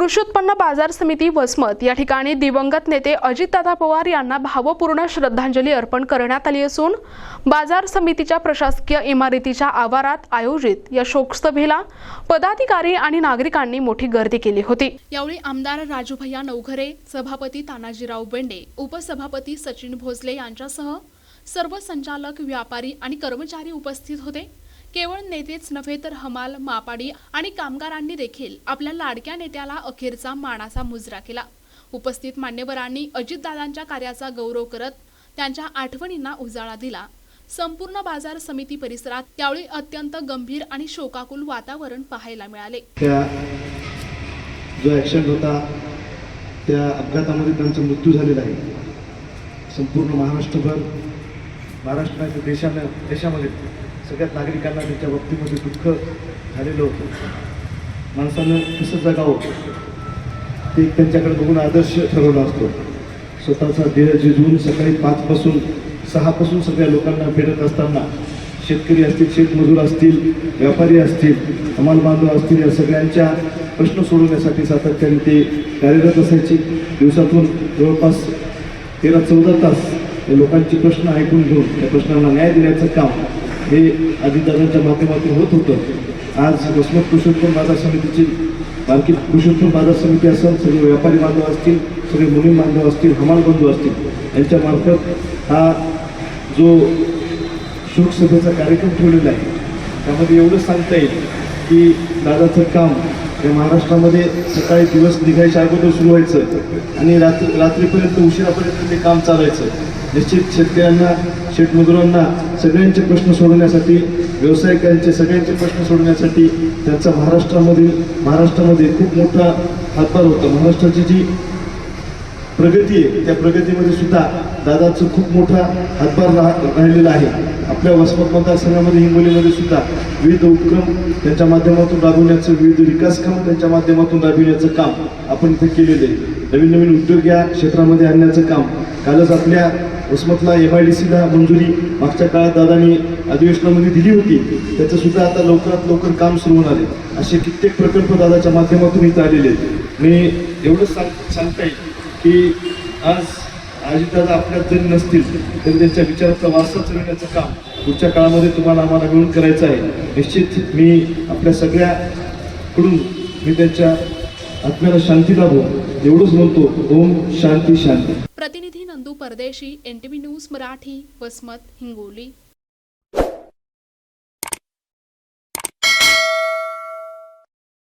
कृषी उत्पन्न बाजार समिती वसमत या ठिकाणी दिवंगत नेते अजितदादा पवार यांना भावपूर्ण श्रद्धांजली अर्पण करण्यात आली असून बाजार समितीच्या प्रशासकीय इमारतीच्या आवारात आयोजित या शोकसभेला पदाधिकारी आणि नागरिकांनी मोठी गर्दी केली होती। यावेळी आमदार राजूभैया नवघरे, सभापती तानाजीराव बेंडे, उपसभापती सचिन भोसले यांच्यासह सर्व संचालक, व्यापारी आणि कर्मचारी उपस्थित होते। केवळ नेतेच नव्हे तर हमाल, मापाडी आणि कामगारांनी देखील आपल्या लाडक्या नेत्याला अखेरचा मानाचा मुजरा केला। उपस्थित मान्यवरांनी अजितदादांच्या कार्याचा गौरव करत त्यांच्या आठवणींना उजाळा दिला। संपूर्ण बाजार समिती परिसरात त्यावेळी अत्यंत गंभीर आणि शोकाकुल वातावरण पाहायला मिळाले। जो ॲक्सिडेंट होता त्या अपघातामध्ये त्यांचा मृत्यू झालेला आहे। संपूर्ण महाराष्ट्र देशामध्ये सगळ्यात नागरिकांना त्याच्या बाबतीमध्ये दुःख झालेलं होतं। माणसानं कसं जगावं ते त्यांच्याकडे बघून आदर्श ठरवला असतो। स्वतःचा देह झिजवून सकाळी 5 पासून 6 पासून सगळ्या लोकांना भेटत असताना शेतकरी असतील, शेतमजूर असतील, व्यापारी असतील, हमाल बांधव असतील, या सगळ्यांच्या प्रश्न सोडवण्यासाठी सातत्याने ते कार्यरत असायचे। दिवसातून जवळपास 13-14 तास या लोकांचे प्रश्न ऐकून घेऊन त्या प्रश्नांना न्याय देण्याचं काम हे अजितदादांच्या माध्यमातून होत होतं। आज वसमत कृषी उत्पन्न बाजार समितीची बारकी कृषी उत्पन्न बाजार समिती असेल, सगळे व्यापारी बांधव असतील, सगळे मुलीम बांधव असतील, हमाल बंधू असतील, यांच्या मार्फत हा जो शोकसभेचा कार्यक्रम ठेवलेला आहे त्यामध्ये एवढं सांगता येईल की दादाचं काम या महाराष्ट्रामध्ये सकाळी दिवस निघायच्या अगोदर सुरू व्हायचं आणि रात्रीपर्यंत उशिरापर्यंत ते काम चालायचं। निश्चित शेतकऱ्यांना, शेतमजुरांना सगळ्यांचे प्रश्न सोडवण्यासाठी, व्यावसायिकांचे सगळ्यांचे प्रश्न सोडवण्यासाठी त्यांचा महाराष्ट्रामध्ये खूप मोठा हातभार होता। महाराष्ट्राची जी प्रगती आहे त्या प्रगतीमध्ये सुद्धा दादाचं खूप मोठा हातभार राहिलेला आहे। आपल्या वसमत मतदारसंघामध्ये, हिंगोलीमध्ये सुद्धा विविध उपक्रम त्यांच्या माध्यमातून राबवण्याचं, विविध विकास कामं त्यांच्या माध्यमातून राबविण्याचं काम आपण इथे केलेलं आहे। नवीन उद्योग या क्षेत्रामध्ये आणण्याचं काम कालच आपल्या वसमतला MIDCला मंजुरी मागच्या काळात दादांनी अधिवेशनामध्ये दिली होती, त्याचं सुद्धा आता लवकरात लवकर काम सुरू होणार आहे। असे कित्येक प्रकल्प दादाच्या माध्यमातून इथं आलेले आहेत। मी एवढंच सांगता येईल की आज अजितदादा आपल्यात जरी नसतील तरी त्यांच्या विचाराचा वारसा चढवण्याचं काम पुढच्या काळामध्ये तुम्हाला आम्हाला मिळून करायचं आहे। निश्चित मी आपल्या सगळ्याकडून मी त्यांच्या आत्म्याला शांती लाभो एवढंच म्हणतो। ओम शांती शांती। प्रतिनिधी नंदू परदेशी, NTV न्यूज मराठी, वसमत, हिंगोली।